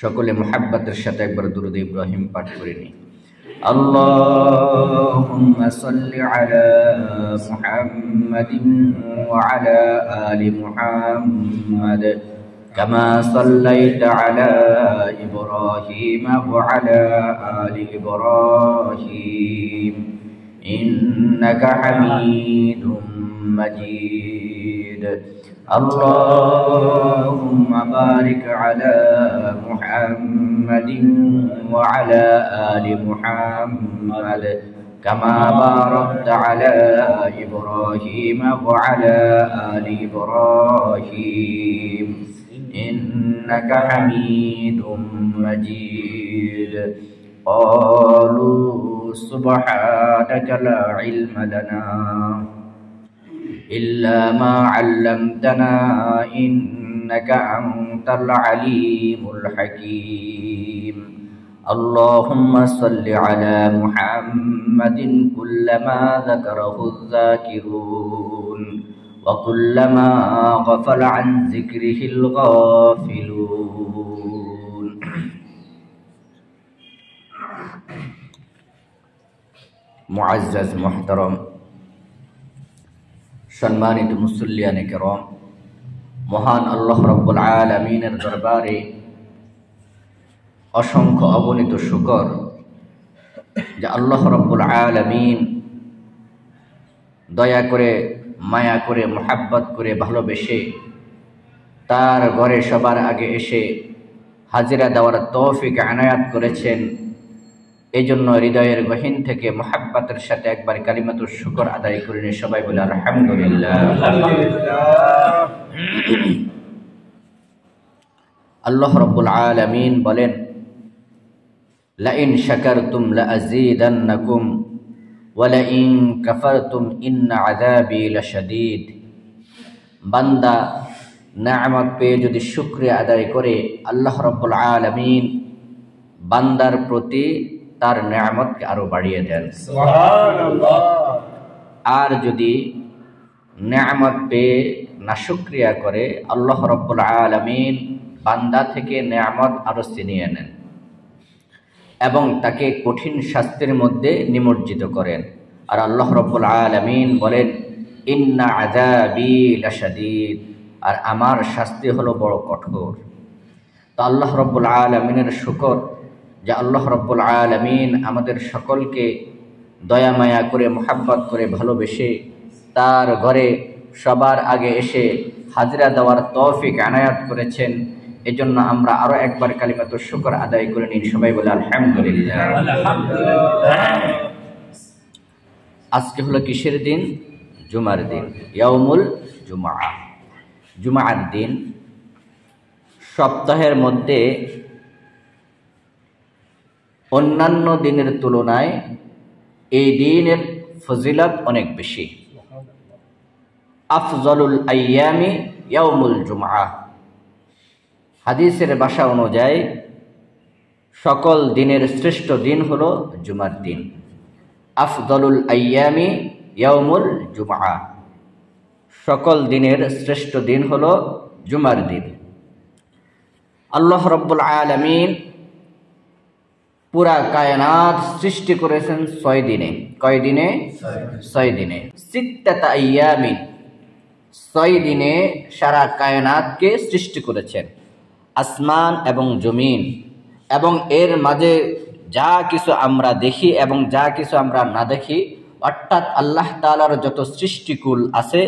সকলে মুহাব্বতের সাথে একবার দুরূদ ইব্রাহিম পাঠ করে নি। আল্লাহুম্মা সাল্লি আলা মুহাম্মাদিন ওয়া আলা আলি মুহাম্মাদ কামা সাল্লাইতা আলা ইব্রাহিম ওয়া আলা আলি ইব্রাহিম ইন্নাকা হামিদুম মাজিদ। اللهم بارك على محمد وعلى آل محمد كما باركت على إبراهيم وعلى آل إبراهيم إنك حميد مجيد. قالوا سبحانك لا علم لنا إلا ما علمتنا إنك أنت العليم الحكيم. اللهم صل على محمد كلما ذكره الذاكرون وكلما غفل عن ذكره الغافلون. معزز محترم সম্মানিত মুসল্লিয়ানে কেরাম, মহান আল্লাহ রাব্বুল আলামিনের দরবারে অসংখ্য অগণিত শুকর যে আল্লাহ রাব্বুল আলামিন দয়া করে, মায়া করে, মুহাব্বত করে, ভালোবেসে তার ঘরে সবার আগে এসে হাজিরা দেওয়ার তৌফিক আনায়াত করেছেন। এই জন্য হৃদয়ের গহীন থেকে মুহাব্বতের সাথে একবার কালিমাতুশ শুকর আদায় করে নিয়ে সবাই বলে আলহামদুলিল্লাহ। আল্লাহ রাব্বুল আলামিন বলেন, লাইন শাকারতুম লাআযীদান্নাকুম ওয়া লাইন কাফারতুম ইন্না আযাবি লাশাদীদ। বান্দা নেয়ামত পেয়ে যদি শুকরিয়া আদায় করে, আল্লাহ রাব্বুল আলামিন বান্দার প্রতি তার নেয়ামতকে আরো বাড়িয়ে দেন। সুবহানাল্লাহ। আর যদি নেয়ামত পেয়ে নাশুকরিয়া করে, আল্লাহ রাব্বুল আলামিন বান্দা থেকে নেয়ামত আরো ছিনিয়ে নেন এবং তাকে কঠিন শাস্তির মধ্যে নিমজ্জিত করেন। আর আল্লাহ রাব্বুল আলামিন বলেন, ইন্না আযাবি লাশাদীদ, আর আমার শাস্তি হলো বড় কঠোর। তো আল্লাহ রাব্বুল আলামিনের শুকর যে আল্লাহ রাব্বুল আলামিন আমাদের সকলকে দয়া মায়া করে, মুহাব্বত করে, ভালোবেসে তার ঘরে সবার আগে এসে হাজিরা দেওয়ার তৌফিক আনায়াত করেছেন। এজন্য আমরা আরো একবার কালিমাতুশ শুকর আদায় করে নিই, সবাই বলে আলহামদুলিল্লাহ। আজকে হলো কিসের দিন? জুমার দিন, ইয়াউমুল জুমআ, জুমার দিন। সপ্তাহের মধ্যে অন্যান্য দিনের তুলনায় এই দিনের ফজিলত অনেক বেশি। আফজলুল আইয়ামি ইয়াউমুল জুমআ। হাদিসের ভাষা অনুযায়ী সকল দিনের শ্রেষ্ঠ দিন হলো জুমার দিন। আফজলুল আইয়ামি ইয়াউমুল জুমআ, সকল দিনের শ্রেষ্ঠ দিন হলো জুমার দিন। আল্লাহ রাব্বুল আলামিন পুরা কায়নাত সৃষ্টি করেছেন 6 দিনে। কয় দিনে? 6 দিনে। সিত্তাতা আইয়ামিন, 6 দিনে সারা কায়নাতকে সৃষ্টি করেছেন, আসমান এবং জমিন এবং এর মাঝে যা কিছু আমরা দেখি এবং যা কিছু আমরা না দেখি, অর্থাৎ আল্লাহ তাআলার যত সৃষ্টিকুল আছে,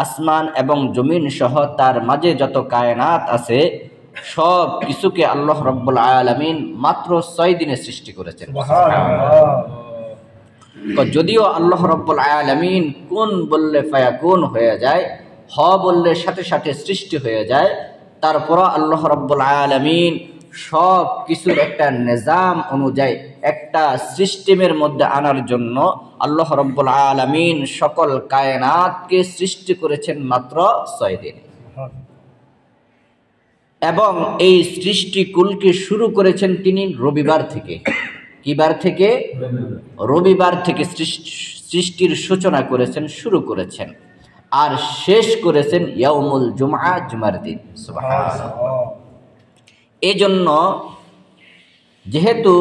আসমান এবং জমিন সহ তার মাঝে যত কায়নাত আছে, সব কিছুকে আল্লাহ রাব্বুল আলামিন মাত্র 6 দিনে সৃষ্টি করেছেন। তো যদিও আল্লাহ রাব্বুল আলামিন কোন বললে ফায়াকুন হয়ে যায়, হ বললে সাথে সাথে সৃষ্টি হয়ে যায়, তারপর আল্লাহ রাব্বুল আলামিন সব কিছুর একটা নিজাম অনুযায়ী একটা সিস্টেমের মধ্যে আনার জন্য আল্লাহ রাব্বুল আলামিন সকল কায়নাতকে সৃষ্টি করেছেন মাত্র 6 দিনে। এবং এই সৃষ্টিকুলকে শুরু করেছেন তিনি রবিবার থেকে। কি বার থেকে? রবিবার থেকে সৃষ্টির সূচনা করেছেন, শুরু করেছেন, আর শেষ করেছেন ইয়াউমুল জুমআ, জুমার দিন। সুবহানাল্লাহ। এজন্য যেহেতু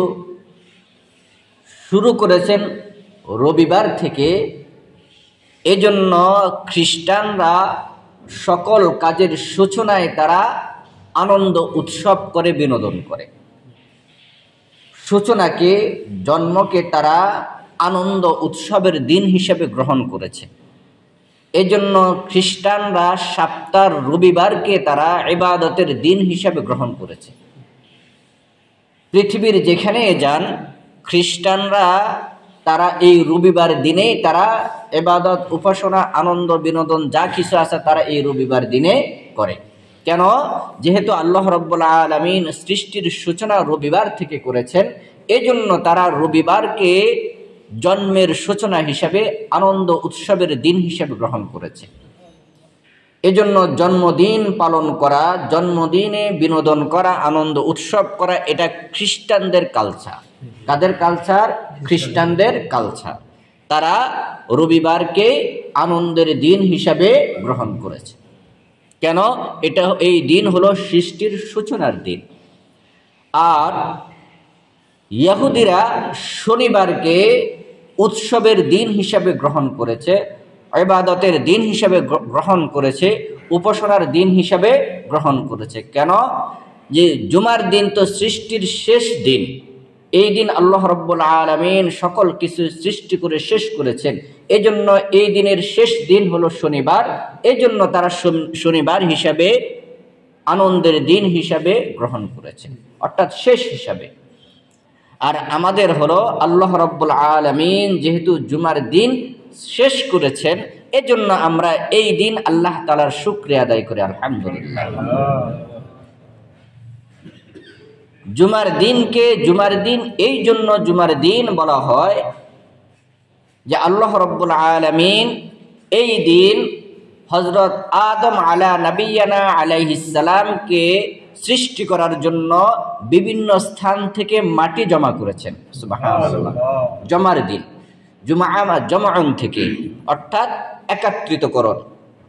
শুরু করেছেন রবিবার থেকে, এজন্য খ্রিস্টানরা সকল কাজের সূচনায় তারা আনন্দ উৎসব করে, বিনোদন করে। সূচনাকে, জন্মকে তারা আনন্দ উৎসবের দিন হিসেবে গ্রহণ করেছে। এজন্য খ্রিস্টানরা সপ্তাহের রবিবারকে তারা ইবাদতের দিন হিসেবে গ্রহণ করেছে। পৃথিবীর যেখানে যান খ্রিস্টানরা তারা এই রবিবার দিনেই তারা ইবাদত, উপাসনা, আনন্দ, বিনোদন যা কিছু আছে তারা এই রবিবার দিনে করে। কেন? যেহেতু আল্লাহ রাব্বুল আলামিন সৃষ্টির সূচনা রবিবার থেকে করেছেন, এজন্য তারা রবিবারকে জন্মের সূচনা হিসাবে, আনন্দ উৎসবের দিন হিসেবে গ্রহণ করেছে। এজন্য জন্মদিন পালন করা, জন্মদিনে বিনোদন করা, আনন্দ উৎসব করা, এটা খ্রিস্টানদের কালচার। কাদের কালচার? খ্রিস্টানদের কালচার। তারা রবিবারকে আনন্দের দিন হিসাবে গ্রহণ করেছে। কেন? এই দিন হলো সৃষ্টির সূচনার দিন। আর ইহুদিরা শনিবারকে উৎসবের দিন হিসাবে গ্রহণ করেছে, ইবাদতের দিন হিসাবে গ্রহণ করেছে, উপাসনার দিন হিসাবে গ্রহণ করেছে। কেন? যে জুমার দিন তো সৃষ্টির শেষ দিন। এই দিন আল্লাহ রাব্বুল আলামিন সকল কিছু সৃষ্টি করে শেষ করেছেন। এজন্য এই দিনের শেষ দিন হলো শনিবার। এজন্য তারা শনিবার হিসাবে, আনন্দের দিন হিসাবে গ্রহণ করেছেন, অর্থাৎ শেষ হিসাবে। আর আমাদের হলো আল্লাহ রাব্বুল আলামিন যেহেতু জুমার দিন শেষ করেছেন, এজন্য আমরা এই দিন আল্লাহ তাআলার শুকরিয়া আদায় করি, আলহামদুলিল্লাহ। জুমার দিনকে জুমার দিন এই জন্য জুমার দিন বলা হয় যে আল্লাহ রাব্বুল আলামিন এই দিন হযরত আদম আলা নবিয়ানা আলাইহিস সালামকে সৃষ্টি করার জন্য বিভিন্ন স্থান থেকে মাটি জমা করেছেন। সুবহানাল্লাহ। জমার দিন, জমাউন থেকে, অর্থাৎ একত্রিতকরণ।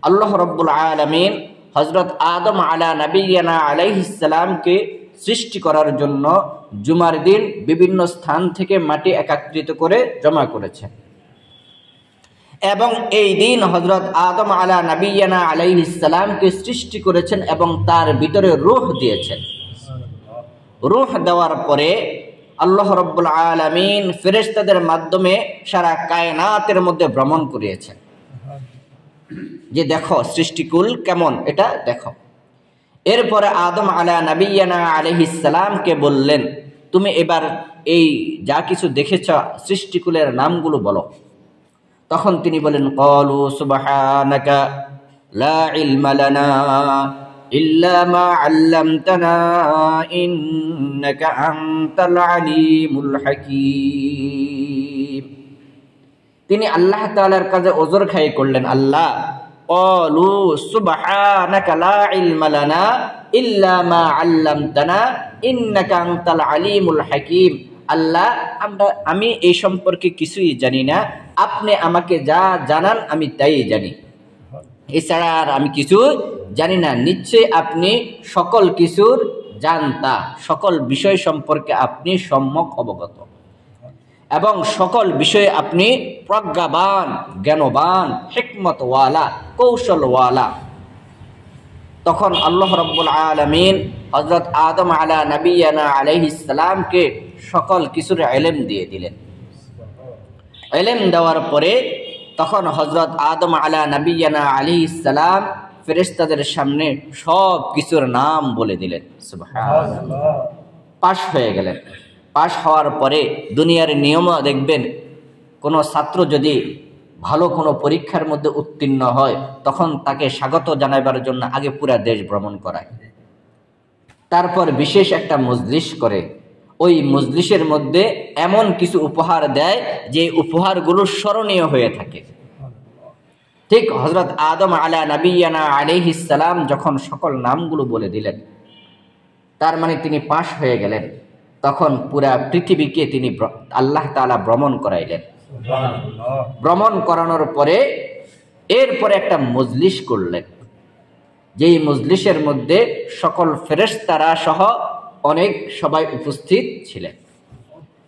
আল্লাহ রাব্বুল আলামিন হযরত আদম আলা নবিয়ানা আলাইহিস সালামকে সৃষ্টি করার জন্য জুমার দিন বিভিন্ন স্থান থেকে মাটি একত্রিত করে জমা করেছেন। এবং এই দিন হযরত আদম আলা নবিয়ানা আলাইহিস সালামকে সৃষ্টি করেছেন এবং তার ভিতরে রূহ দিয়েছেন। রূহ দেওয়ার পরে আল্লাহ রাব্বুল আলামিন ফেরেশতাদের মাধ্যমে সারা কায়নাতের মধ্যে ভ্রমণ করিয়েছেন, যে দেখো সৃষ্টিকুল কেমন, এটা দেখো। এরপরে আদম আলা নবিয়ানা আলাইহিস সালামকে বললেন, তুমি এবার এই যা কিছু দেখেছ সৃষ্টিকুলের নামগুলো বলো। তখন তিনি বলেন, ক্বালু সুবহানাকা লা ইলমা লানা ইল্লা মা আল্লামতানা ইন্নাকা আনতাল আলিমুল হাকীম। তিনি আল্লাহ তাআলার কাছে ওযর খাই করলেন, আল্লাহ, ক্বালু সুবহানাকা লা ইলমা লানা ইল্লা মা আল্লামতানা ইন্নাকা আনতাল আলিমুল হাকীম। আল্লাহ, আমি এই সম্পর্কে কিছুই জানি না, আপনি আমাকে যা জানান আমি তাই জানি, এছাড়া আর আমি কিছু জানি না। নিশ্চয়ই আপনি সকল কিছুর জানতা, সকল বিষয় সম্পর্কে আপনি সম্যক অবগত এবং সকল বিষয়ে আপনি প্রজ্ঞাবান, জ্ঞানবান, হিকমতওয়ালা, কৌশলওয়ালা। তখন আল্লাহ রাব্বুল আলামিন হযরত আদম আলা নবিয়ানা আলাইহিস সালামকে সকল কিছুর ইলম দিয়ে দিলেন। ইলম দেওয়ার পরে তখন হযরত আদম আলা নবিয়ানা আলাইহিস সালাম ফেরেশতাদের সামনে সব কিছুর নাম বলে দিলেন। সুবহানাল্লাহ। পাশ হয়ে গেলেন। পাশ হওয়ার পরে দুনিয়ার নিয়মও দেখবেন, কোনো ছাত্র যদি ভালো কোনো পরীক্ষার মধ্যে উত্তীর্ণ হয় তখন তাকে স্বাগত জানাবার জন্য আগে পুরা দেশ ভ্রমণ করায়, তারপর বিশেষ একটা মজলিস করে। ওই মজলিসের মধ্যে এমন কিছু উপহার দেয় যে উপহারগুলো স্মরণীয় হয়ে থাকে। ঠিক হযরত আদম আলা নবিয়ানা আলাইহিস সালাম যখন সকল নামগুলো বলে দিলেন, তার মানে তিনি পাশ হয়ে গেলেন। তখন পুরা পৃথিবীকে তিনি আল্লাহ তাআলা ভ্রমণ করাইলেন। ভ্রমণ করানোর পরে এরপরে একটা মজলিস করলেন, যেই মজলিসের মধ্যে সকল ফেরেশতারা সহ অনেক সবাই উপস্থিত ছিলেন।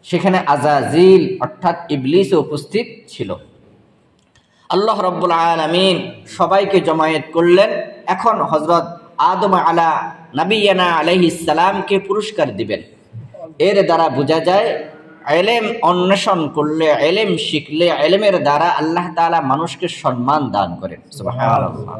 সেখানে আজাজিল অর্থাৎ ইবলিসও উপস্থিত ছিল। আল্লাহ রাব্বুল আলামিন সবাইকে জমায়েত করলেন। এখন হযরত আদম আলা নবিয়ানা আলাইহিস সালামকে পুরস্কার দিবেন। এর দ্বারা বোঝা যায় ইলম অন্বেষণ করলে, ইলম শিখলে, ইলমের দ্বারা আল্লাহ তাআলা মানুষকে সম্মান দান করেন। সুবহানাল্লাহ।